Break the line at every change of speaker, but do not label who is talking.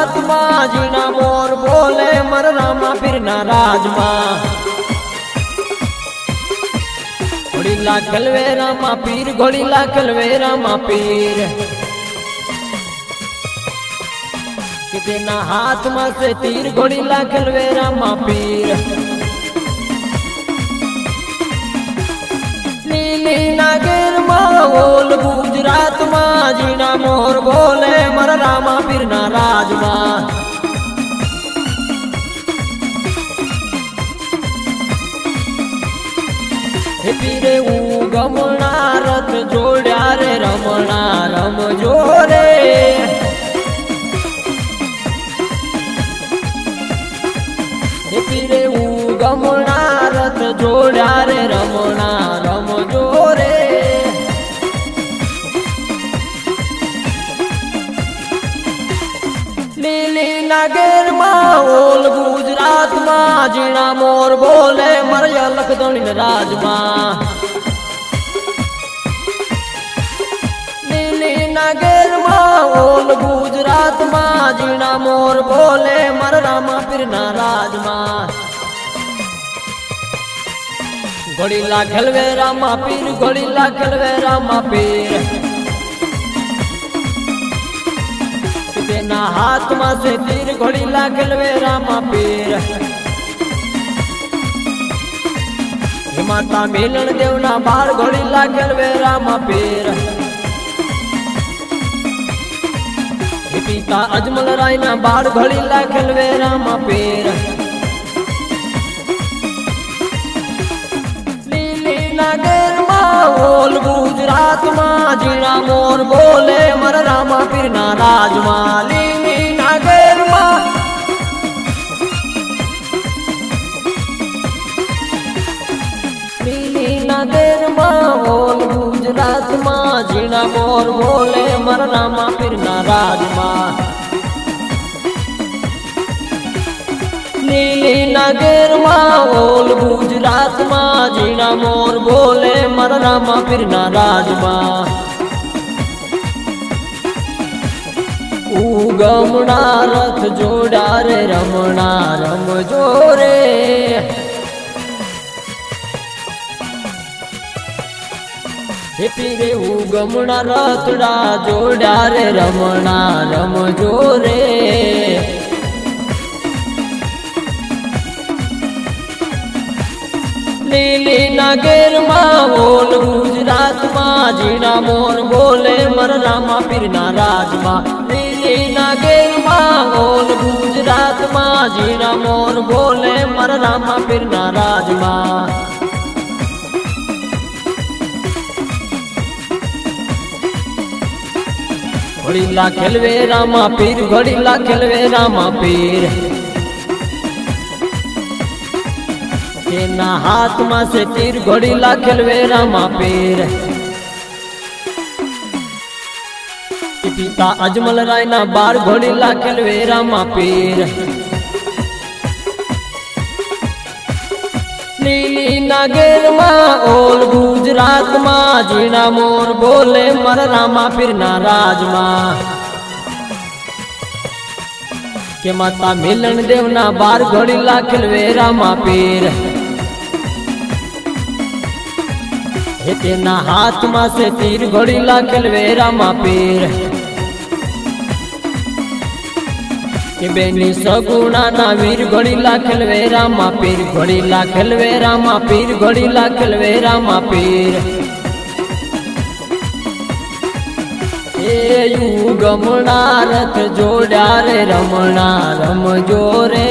रात मां जीना मोर बोले मर रामा पीरना राज मां घोड़ीला खलवे रामा पीर घोड़ीला खलवे रामा पीर किते ना हाथ में से तीर घोड़ीला खलवे रामा पीर नीली नागेर माओल गुजरात मां जीना मोर बोले मर रामा पीरना राज मां हे पीरे उगमना रथ जोड्या रे रमणा रम जोरे हे पीरे उगमना रथ जोड्या रे रमणा रम जोरे लीली नागेर माओल गुजरात मां जीना मोर बोले मरिया लखदणी राज मां लीली नागेर माओल गुजरात मां जीना मोर बोले मर रामा पीरना राज मां घोड़ीला खलवे रामा पीर घोड़ीला खलवे रामा पीर ना हाथ में से तीर घोड़ीला खलवे रामा पीर माता मिलन देवना बार घोड़ीला खलवे रामा पीर पिता अजमल राय ना बार घोड़ीला खलवे रामा पीर लीली नागेर माओल गुजरात मां जीना मोर बोले मर रामा पीरना राज मां लीली नागेर मां लीली नागेर माओल गुजरात मां जीना मोर बोले मर रामा पीरना राज मां लीली नागेर माओल गुजरात मां जीना मोर बोले मर रामा पीरना राज मां उगमना रथ जोड़ा रे रमणा रम जोरे हे पीरे उगमना रथड़ा जोड़ा रे रमणा रम जोरे लीली नागेर माओल गुजरात मां जीना मोर बोले मर रामा पीरना राज मां लीली नागेर माओल गुजरात मां जीना मोर बोले मर रामा पीरना राज मां घोड़ीला खलवे रामा पीर घोड़ीला खलवे रामा पीर ना हाथ में से तीर घोड़ीला खलवे रामा पीर पिता अजमल राय ना बार घोड़ीला खलवे रामा पीर लीली नागेर माओल गुजरात मां जीना मोर बोले मर रामा पीरना राज मां के माता मिलन देवना बार घोड़ीला खलवे रामा पीर ना हाथ में से तीर घोड़ीला खलवे रामा पीर के बेनी सगुणा ना वीर घोड़ीला खलवे रामा पीर घोड़ीला खलवे रामा पीर घोड़ीला खलवे रामा पीर युगमना रथ जोड़ा रे रमणा रम जोरे